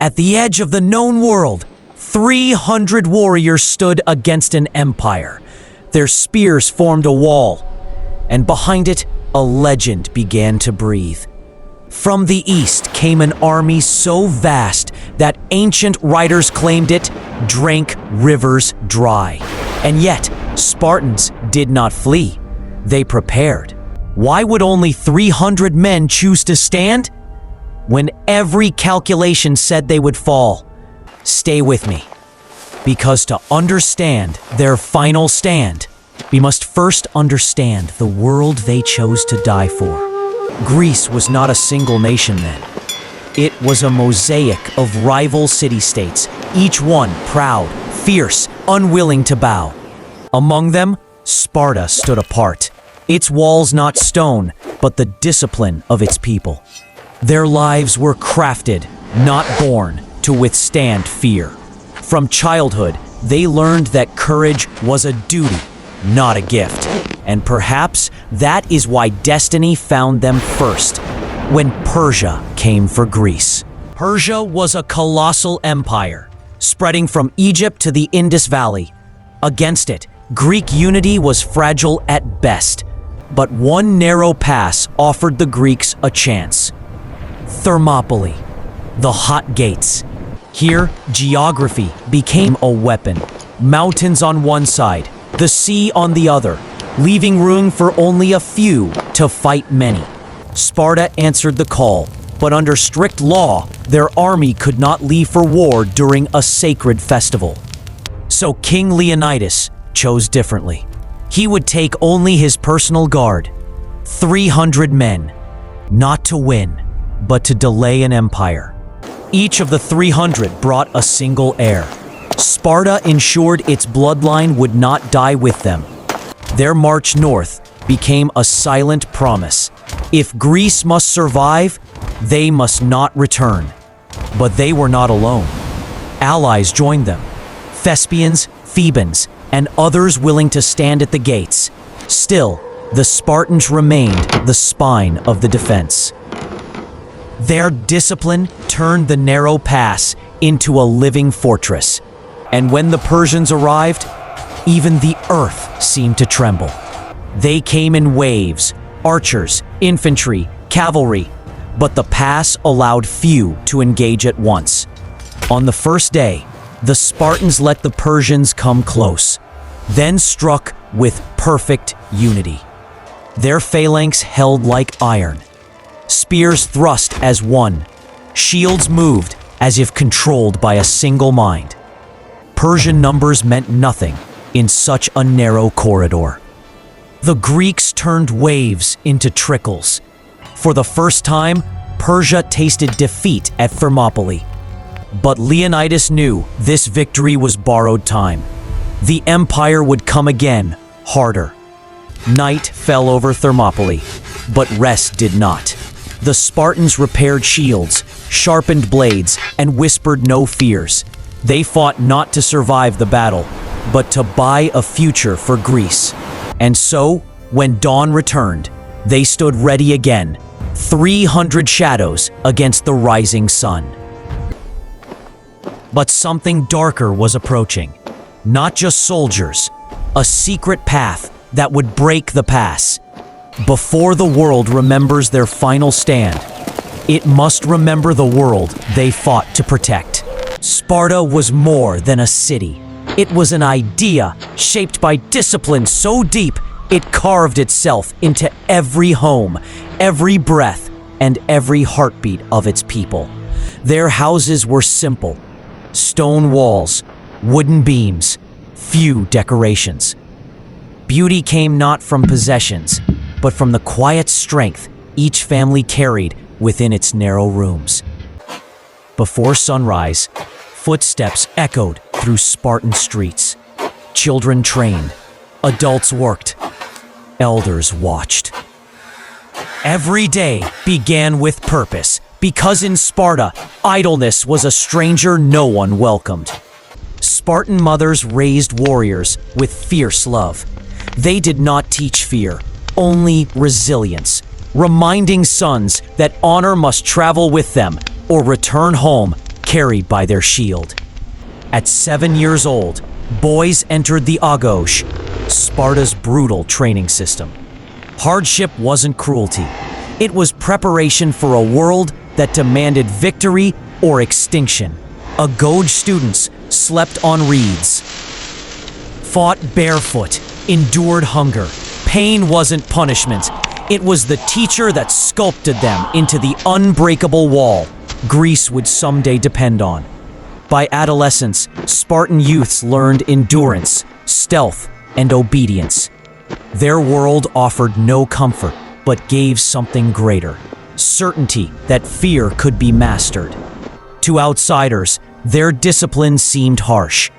At the edge of the known world, 300 warriors stood against an empire. Their spears formed a wall, and behind it, a legend began to breathe. From the east came an army so vast that ancient writers claimed it drank rivers dry. And yet, Spartans did not flee. They prepared. Why would only 300 men choose to stand? When every calculation said they would fall. Stay with me, because to understand their final stand, we must first understand the world they chose to die for. Greece was not a single nation then. It was a mosaic of rival city-states, each one proud, fierce, unwilling to bow. Among them, Sparta stood apart, its walls not stone, but the discipline of its people. Their lives were crafted, not born, to withstand fear. From childhood, they learned that courage was a duty, not a gift. And perhaps that is why destiny found them first, when Persia came for Greece. Persia was a colossal empire, spreading from Egypt to the Indus Valley. Against it, Greek unity was fragile at best, but one narrow pass offered the Greeks a chance. Thermopylae, the hot gates. Here, geography became a weapon. Mountains on one side, the sea on the other, leaving room for only a few to fight many. Sparta answered the call, but under strict law, their army could not leave for war during a sacred festival. So King Leonidas chose differently. He would take only his personal guard, 300 men, not to win, but to delay an empire. Each of the 300 brought a single heir. Sparta ensured its bloodline would not die with them. Their march north became a silent promise. If Greece must survive, they must not return. But they were not alone. Allies joined them. Thespians, Thebans, and others willing to stand at the gates. Still, the Spartans remained the spine of the defense. Their discipline turned the narrow pass into a living fortress. And when the Persians arrived, even the earth seemed to tremble. They came in waves, archers, infantry, cavalry, but the pass allowed few to engage at once. On the first day, the Spartans let the Persians come close, then struck with perfect unity. Their phalanx held like iron. Spears thrust as one. Shields moved as if controlled by a single mind. Persian numbers meant nothing in such a narrow corridor. The Greeks turned waves into trickles. For the first time, Persia tasted defeat at Thermopylae. But Leonidas knew this victory was borrowed time. The empire would come again, harder. Night fell over Thermopylae, but rest did not. The Spartans repaired shields, sharpened blades, and whispered no fears. They fought not to survive the battle, but to buy a future for Greece. And so, when dawn returned, they stood ready again, 300 shadows against the rising sun. But something darker was approaching. Not just soldiers, a secret path that would break the pass. Before the world remembers their final stand, it must remember the world they fought to protect. Sparta was more than a city. It was an idea shaped by discipline so deep it carved itself into every home, every breath, and every heartbeat of its people. Their houses were simple: stone walls, wooden beams, few decorations. Beauty came not from possessions, but from the quiet strength each family carried within its narrow rooms. Before sunrise, footsteps echoed through Spartan streets. Children trained, adults worked, elders watched. Every day began with purpose, because in Sparta, idleness was a stranger no one welcomed. Spartan mothers raised warriors with fierce love. They did not teach fear, only resilience, reminding sons that honor must travel with them or return home carried by their shield. At 7 years old, boys entered the Agos, Sparta's brutal training system. Hardship wasn't cruelty. It was preparation for a world that demanded victory or extinction. Agoj students slept on reeds, fought barefoot, endured hunger. Pain wasn't punishment. It was the teacher that sculpted them into the unbreakable wall Greece would someday depend on. By adolescence, Spartan youths learned endurance, stealth, and obedience. Their world offered no comfort, but gave something greater: certainty that fear could be mastered. To outsiders, their discipline seemed harsh,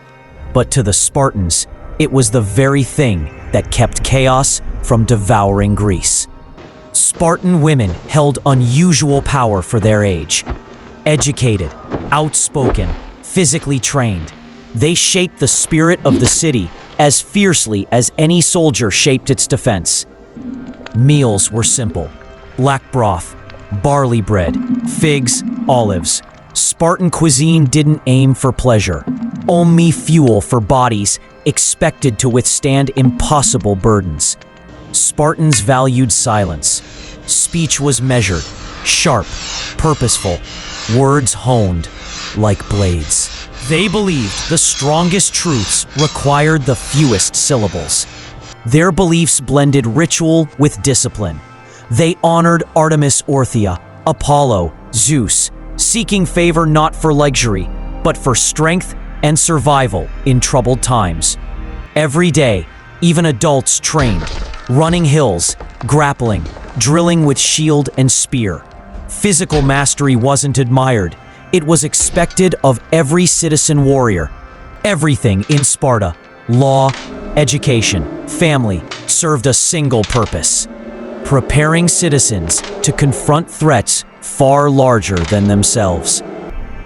but to the Spartans, it was the very thing that kept chaos from devouring Greece. Spartan women held unusual power for their age. Educated, outspoken, physically trained, they shaped the spirit of the city as fiercely as any soldier shaped its defense. Meals were simple: black broth, barley bread, figs, olives. Spartan cuisine didn't aim for pleasure, only fuel for bodies expected to withstand impossible burdens. Spartans valued silence. Speech was measured, sharp, purposeful, words honed like blades. They believed the strongest truths required the fewest syllables. Their beliefs blended ritual with discipline. They honored Artemis Orthia, Apollo, Zeus, seeking favor not for luxury, but for strength and survival in troubled times. Every day, even adults trained, running hills, grappling, drilling with shield and spear. Physical mastery wasn't admired. It was expected of every citizen warrior. Everything in Sparta, law, education, family, served a single purpose: preparing citizens to confront threats far larger than themselves.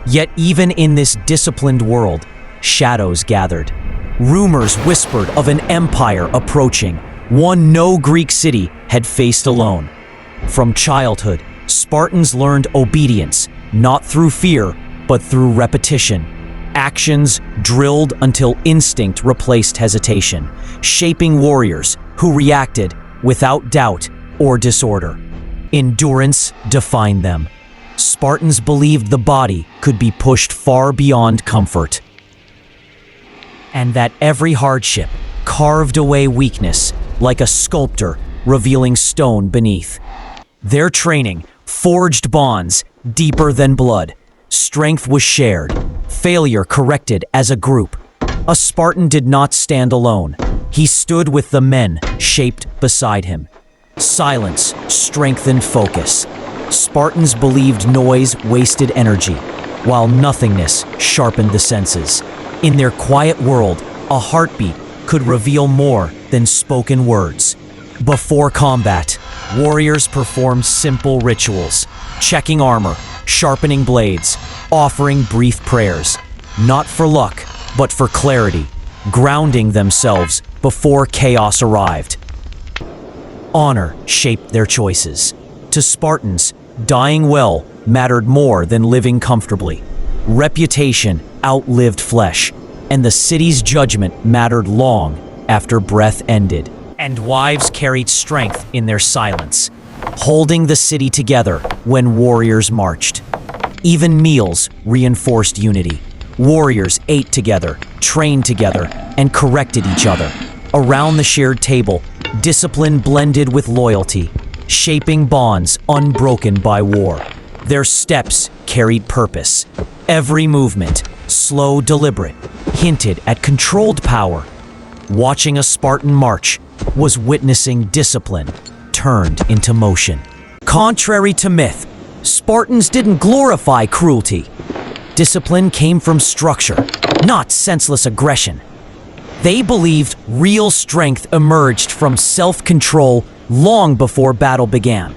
Yet even in this disciplined world, shadows gathered. Rumors whispered of an empire approaching, one no Greek city had faced alone. From childhood, Spartans learned obedience, not through fear, but through repetition. Actions drilled until instinct replaced hesitation, shaping warriors who reacted without doubt or disorder. Endurance defined them. Spartans believed the body could be pushed far beyond comfort, and that every hardship carved away weakness like a sculptor revealing stone beneath. Their training forged bonds deeper than blood. Strength was shared, failure corrected as a group. A Spartan did not stand alone. He stood with the men shaped beside him. Silence strengthened focus. Spartans believed noise wasted energy, while nothingness sharpened the senses. In their quiet world, a heartbeat could reveal more than spoken words. Before combat, warriors performed simple rituals: checking armor, sharpening blades, offering brief prayers, not for luck, but for clarity, grounding themselves before chaos arrived. Honor shaped their choices. To Spartans, dying well mattered more than living comfortably. Reputation outlived flesh, and the city's judgment mattered long after breath ended. And wives carried strength in their silence, holding the city together when warriors marched. Even meals reinforced unity. Warriors ate together, trained together, and corrected each other. Around the shared table, discipline blended with loyalty, shaping bonds unbroken by war. Their steps carried purpose. Every movement, slow, deliberate, hinted at controlled power. Watching a Spartan march was witnessing discipline turned into motion. Contrary to myth, Spartans didn't glorify cruelty. Discipline came from structure, not senseless aggression. They believed real strength emerged from self-control long before battle began.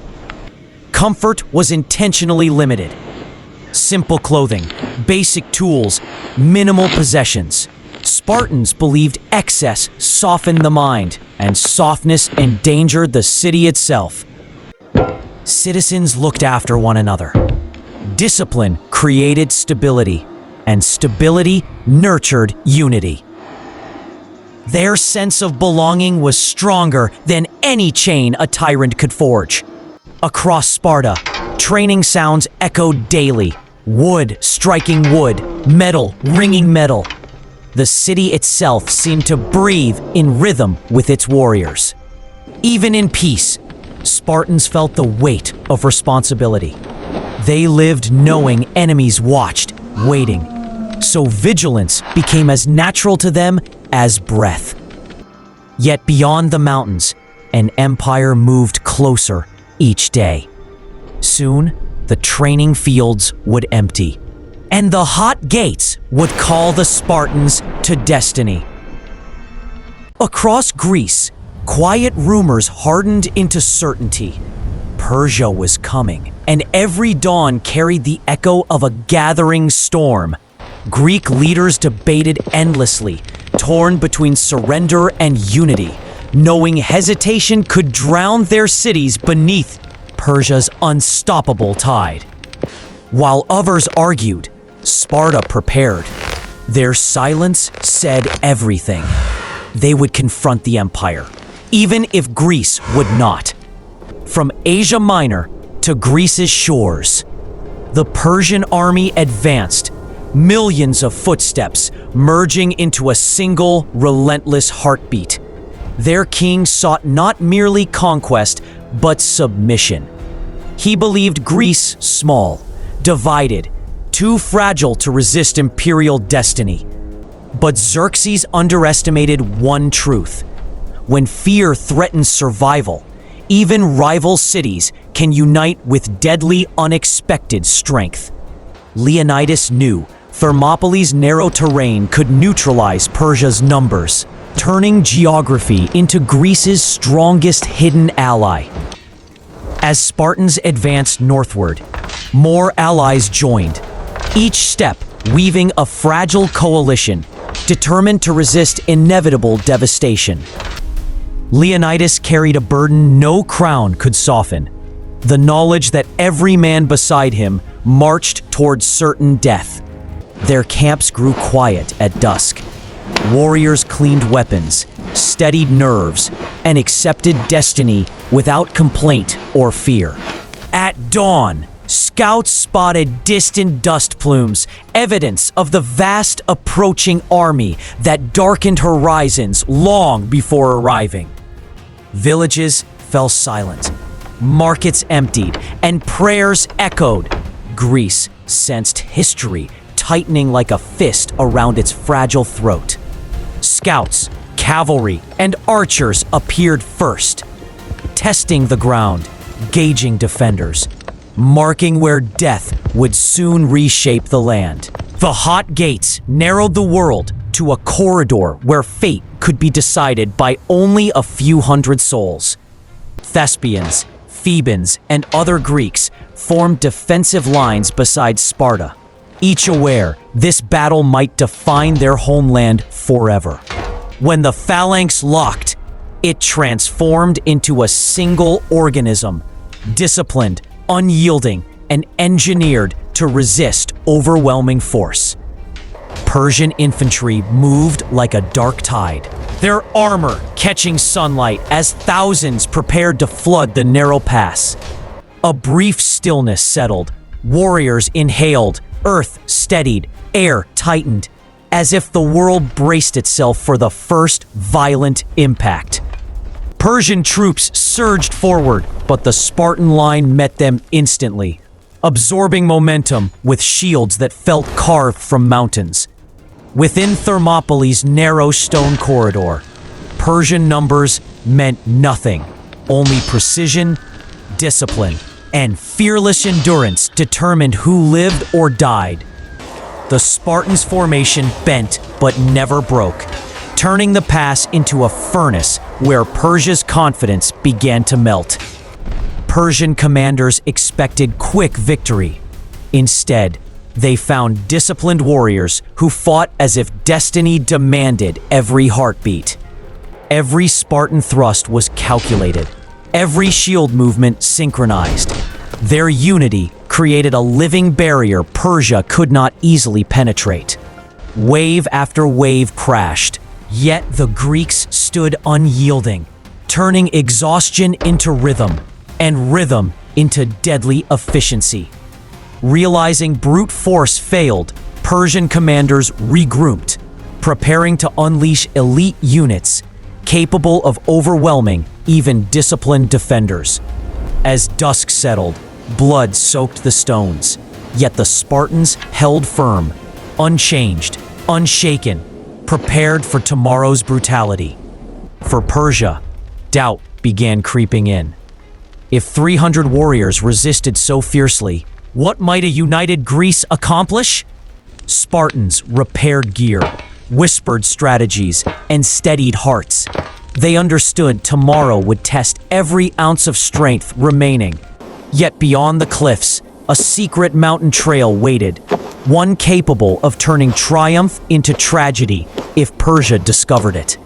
Comfort was intentionally limited. Simple clothing, basic tools, minimal possessions. Spartans believed excess softened the mind, and softness endangered the city itself. Citizens looked after one another. Discipline created stability, and stability nurtured unity. Their sense of belonging was stronger than any chain a tyrant could forge. Across Sparta, training sounds echoed daily, wood striking wood, metal ringing metal. The city itself seemed to breathe in rhythm with its warriors. Even in peace, Spartans felt the weight of responsibility. They lived knowing enemies watched, waiting. So vigilance became as natural to them as breath. Yet beyond the mountains, an empire moved closer each day. Soon, the training fields would empty, and the hot gates would call the Spartans to destiny. Across Greece, quiet rumors hardened into certainty. Persia was coming, and every dawn carried the echo of a gathering storm. Greek leaders debated endlessly, torn between surrender and unity, knowing hesitation could drown their cities beneath Persia's unstoppable tide. While others argued, Sparta prepared. Their silence said everything. They would confront the empire, even if Greece would not. From Asia Minor to Greece's shores, the Persian army advanced, millions of footsteps merging into a single, relentless heartbeat. Their king sought not merely conquest, but submission. He believed Greece small, divided, too fragile to resist imperial destiny. But Xerxes underestimated one truth. When fear threatens survival, even rival cities can unite with deadly, unexpected strength. Leonidas knew Thermopylae's narrow terrain could neutralize Persia's numbers, turning geography into Greece's strongest hidden ally. As Spartans advanced northward, more allies joined, each step weaving a fragile coalition determined to resist inevitable devastation. Leonidas carried a burden no crown could soften, the knowledge that every man beside him marched towards certain death. Their camps grew quiet at dusk. Warriors cleaned weapons, steadied nerves, and accepted destiny without complaint or fear. At dawn, scouts spotted distant dust plumes, evidence of the vast approaching army that darkened horizons long before arriving. Villages fell silent, markets emptied, and prayers echoed. Greece sensed history tightening like a fist around its fragile throat. Scouts, cavalry, and archers appeared first, testing the ground, gauging defenders, marking where death would soon reshape the land. The hot gates narrowed the world to a corridor where fate could be decided by only a few hundred souls. Thespians, Thebans, and other Greeks formed defensive lines beside Sparta, each aware this battle might define their homeland forever. When the phalanx locked, it transformed into a single organism, disciplined, unyielding, and engineered to resist overwhelming force. Persian infantry moved like a dark tide, their armor catching sunlight as thousands prepared to flood the narrow pass. A brief stillness settled. Warriors inhaled, earth steadied, air tightened, as if the world braced itself for the first violent impact. Persian troops surged forward, but the Spartan line met them instantly, absorbing momentum with shields that felt carved from mountains. Within Thermopylae's narrow stone corridor, Persian numbers meant nothing, only precision, discipline, and fearless endurance determined who lived or died. The Spartans' formation bent but never broke, turning the pass into a furnace where Persia's confidence began to melt. Persian commanders expected quick victory. Instead, they found disciplined warriors who fought as if destiny demanded every heartbeat. Every Spartan thrust was calculated, every shield movement synchronized. Their unity created a living barrier Persia could not easily penetrate. Wave after wave crashed, yet the Greeks stood unyielding, turning exhaustion into rhythm, and rhythm into deadly efficiency. Realizing brute force failed, Persian commanders regrouped, preparing to unleash elite units capable of overwhelming even disciplined defenders. As dusk settled, blood soaked the stones, yet the Spartans held firm, unchanged, unshaken, prepared for tomorrow's brutality. For Persia, doubt began creeping in. If 300 warriors resisted so fiercely, what might a united Greece accomplish? Spartans repaired gear, whispered strategies, and steadied hearts. They understood tomorrow would test every ounce of strength remaining. Yet beyond the cliffs, a secret mountain trail waited, one capable of turning triumph into tragedy if Persia discovered it.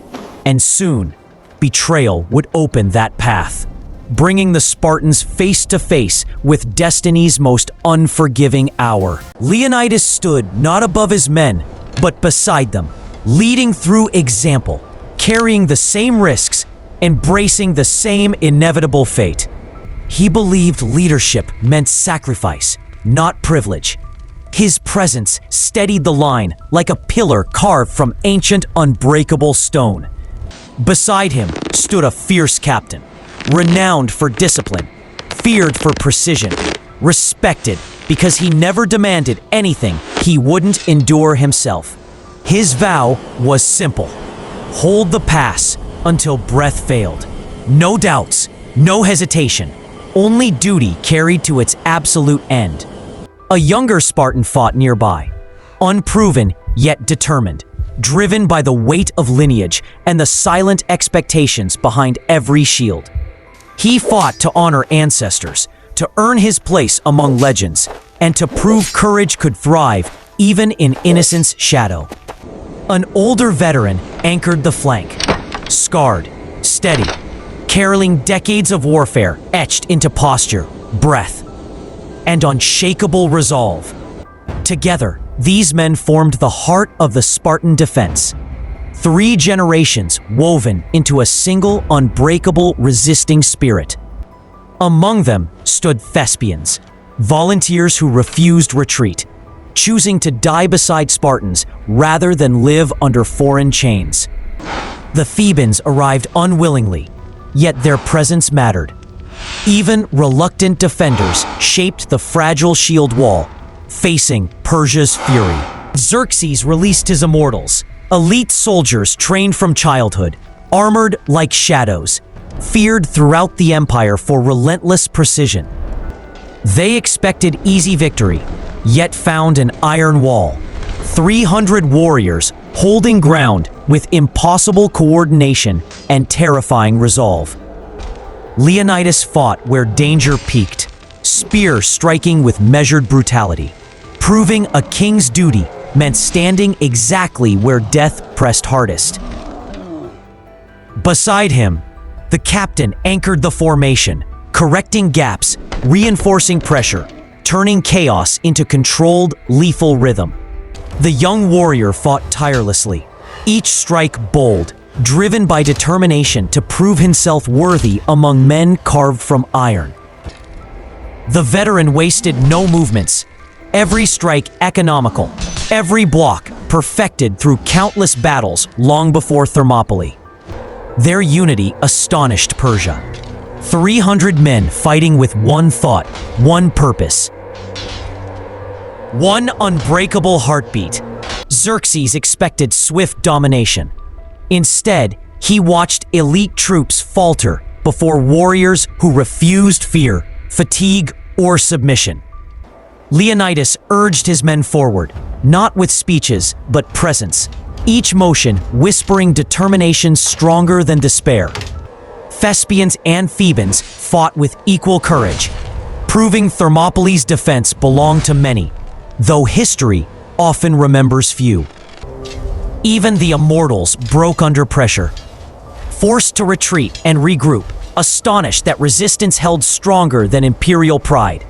And soon, betrayal would open that path, bringing the Spartans face to face with destiny's most unforgiving hour. Leonidas stood not above his men, but beside them, leading through example, carrying the same risks, embracing the same inevitable fate. He believed leadership meant sacrifice, not privilege. His presence steadied the line like a pillar carved from ancient, unbreakable stone. Beside him stood a fierce captain, renowned for discipline, feared for precision, respected because he never demanded anything he wouldn't endure himself. His vow was simple: hold the pass until breath failed. No doubts, no hesitation, only duty carried to its absolute end. A younger Spartan fought nearby, unproven yet determined, driven by the weight of lineage and the silent expectations behind every shield. He fought to honor ancestors, to earn his place among legends, and to prove courage could thrive even in innocence's shadow. An older veteran anchored the flank, scarred, steady, carrying decades of warfare etched into posture, breath, and unshakable resolve. Together, these men formed the heart of the Spartan defense. 3 generations woven into a single, unbreakable, resisting spirit. Among them stood Thespians, volunteers who refused retreat, choosing to die beside Spartans rather than live under foreign chains. The Thebans arrived unwillingly, yet their presence mattered. Even reluctant defenders shaped the fragile shield wall, facing Persia's fury. Xerxes released his immortals, elite soldiers trained from childhood, armored like shadows, feared throughout the empire for relentless precision. They expected easy victory, yet found an iron wall. 300 warriors holding ground with impossible coordination and terrifying resolve. Leonidas fought where danger peaked, spear striking with measured brutality, proving a king's duty meant standing exactly where death pressed hardest. Beside him, the captain anchored the formation, correcting gaps, reinforcing pressure, turning chaos into controlled, lethal rhythm. The young warrior fought tirelessly, each strike bold, driven by determination to prove himself worthy among men carved from iron. The veteran wasted no movements, every strike economical, every block perfected through countless battles long before Thermopylae. Their unity astonished Persia. 300 men fighting with one thought, one purpose, one unbreakable heartbeat. Xerxes expected swift domination. Instead, he watched elite troops falter before warriors who refused fear, fatigue, or submission. Leonidas urged his men forward, not with speeches, but presence, each motion whispering determination stronger than despair. Thespians and Thebans fought with equal courage, proving Thermopylae's defense belonged to many, though history often remembers few. Even the immortals broke under pressure, forced to retreat and regroup, astonished that resistance held stronger than imperial pride.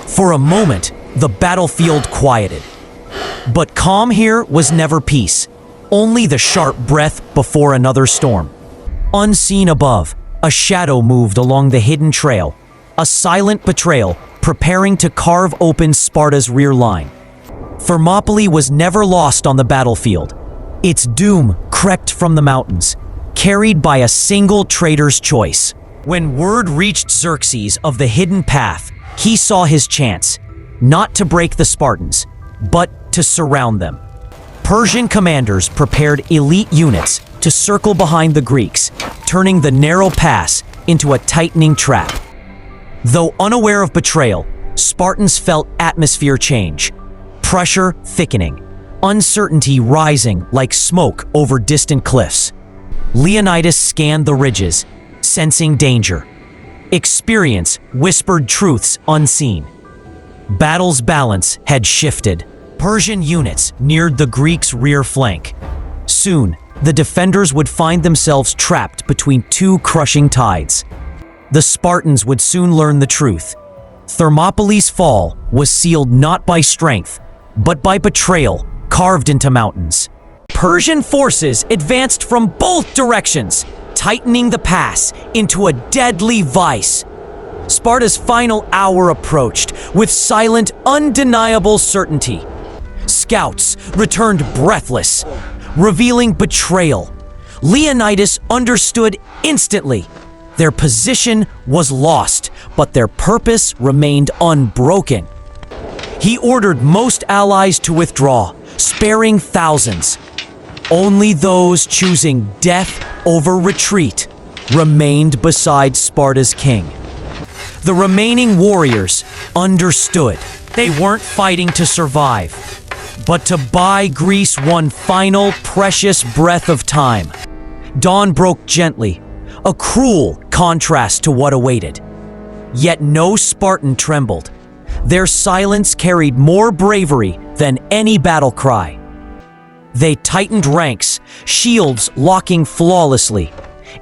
For a moment, the battlefield quieted. But calm here was never peace, only the sharp breath before another storm. Unseen above, a shadow moved along the hidden trail, a silent betrayal preparing to carve open Sparta's rear line. Thermopylae was never lost on the battlefield. Its doom crept from the mountains, carried by a single traitor's choice. When word reached Xerxes of the hidden path, he saw his chance, not to break the Spartans, but to surround them. Persian commanders prepared elite units to circle behind the Greeks, turning the narrow pass into a tightening trap. Though unaware of betrayal, Spartans felt atmosphere change, pressure thickening, uncertainty rising like smoke over distant cliffs. Leonidas scanned the ridges, sensing danger. Experience whispered truths unseen. Battle's balance had shifted. Persian units neared the Greeks' rear flank. Soon, the defenders would find themselves trapped between two crushing tides. The Spartans would soon learn the truth. Thermopylae's fall was sealed not by strength, but by betrayal carved into mountains. Persian forces advanced from both directions, tightening the pass into a deadly vice. Sparta's final hour approached with silent, undeniable certainty. Scouts returned breathless, revealing betrayal. Leonidas understood instantly. Their position was lost, but their purpose remained unbroken. He ordered most allies to withdraw, sparing thousands. Only those choosing death over retreat remained beside Sparta's king. The remaining warriors understood they weren't fighting to survive, but to buy Greece one final precious breath of time. Dawn broke gently, a cruel contrast to what awaited. Yet no Spartan trembled. Their silence carried more bravery than any battle cry. They tightened ranks, shields locking flawlessly,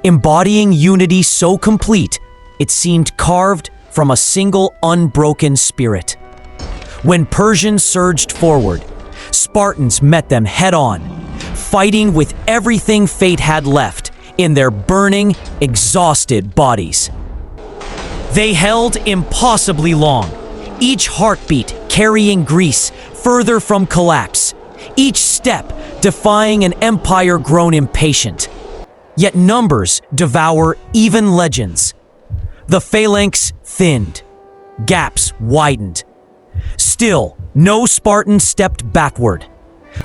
embodying unity so complete it seemed carved from a single unbroken spirit. When Persians surged forward, Spartans met them head-on, fighting with everything fate had left in their burning, exhausted bodies. They held impossibly long, each heartbeat carrying Greece further from collapse, each step defying an empire grown impatient. Yet numbers devour even legends. The phalanx thinned, gaps widened. Still, no Spartan stepped backward.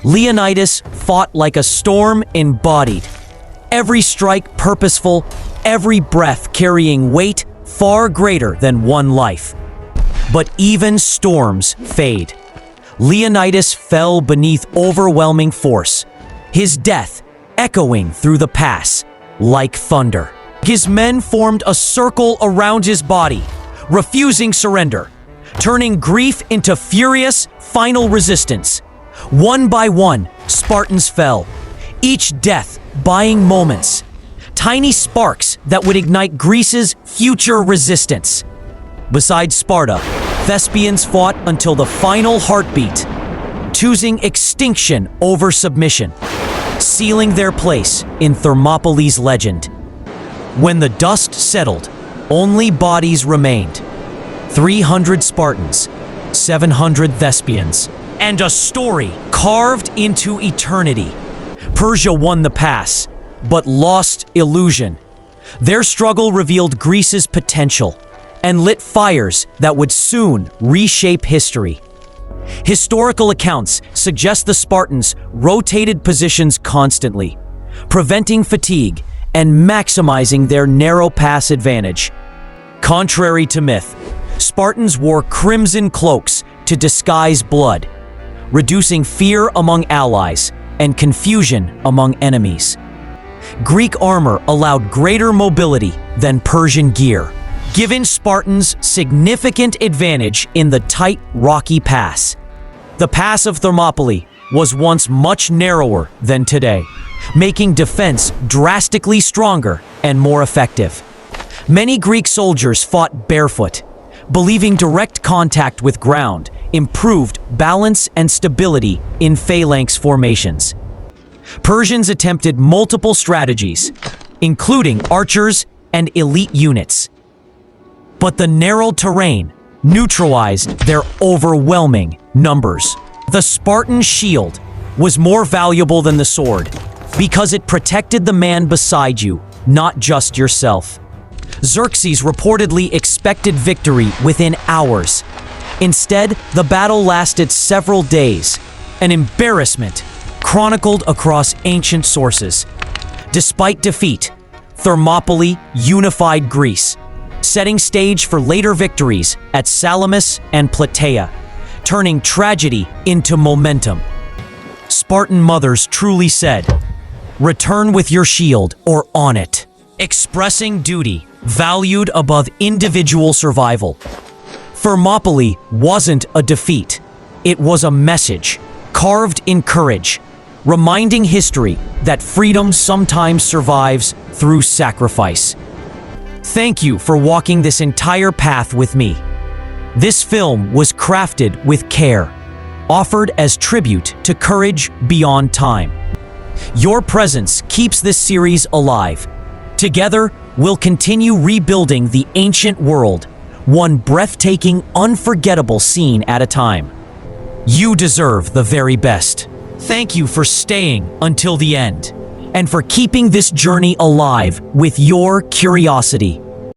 Leonidas fought like a storm embodied, every strike purposeful, every breath carrying weight far greater than one life. But even storms fade. Leonidas fell beneath overwhelming force, his death echoing through the pass like thunder. His men formed a circle around his body, refusing surrender, turning grief into furious, final resistance. One by one, Spartans fell, each death buying moments, tiny sparks that would ignite Greece's future resistance. Beside Sparta, Thespians fought until the final heartbeat, choosing extinction over submission, sealing their place in Thermopylae's legend. When the dust settled, only bodies remained. 300 Spartans, 700 Thespians, and a story carved into eternity. Persia won the pass, but lost illusion. Their struggle revealed Greece's potential and lit fires that would soon reshape history. Historical accounts suggest the Spartans rotated positions constantly, preventing fatigue and maximizing their narrow pass advantage. Contrary to myth, Spartans wore crimson cloaks to disguise blood, reducing fear among allies and confusion among enemies. Greek armor allowed greater mobility than Persian gear, giving Spartans significant advantage in the tight, rocky pass. The pass of Thermopylae was once much narrower than today, making defense drastically stronger and more effective. Many Greek soldiers fought barefoot, believing direct contact with ground improved balance and stability in phalanx formations. Persians attempted multiple strategies, including archers and elite units. But the narrow terrain neutralized their overwhelming numbers. The Spartan shield was more valuable than the sword because it protected the man beside you, not just yourself. Xerxes reportedly expected victory within hours. Instead, the battle lasted several days, an embarrassment chronicled across ancient sources. Despite defeat, Thermopylae unified Greece, setting stage for later victories at Salamis and Plataea, turning tragedy into momentum. Spartan mothers truly said, "Return with your shield or on it," expressing duty valued above individual survival. Thermopylae wasn't a defeat. It was a message, carved in courage, reminding history that freedom sometimes survives through sacrifice. Thank you for walking this entire path with me. This film was crafted with care, offered as tribute to courage beyond time. Your presence keeps this series alive. Together, we'll continue rebuilding the ancient world, one breathtaking, unforgettable scene at a time. You deserve the very best. Thank you for staying until the end, and for keeping this journey alive with your curiosity.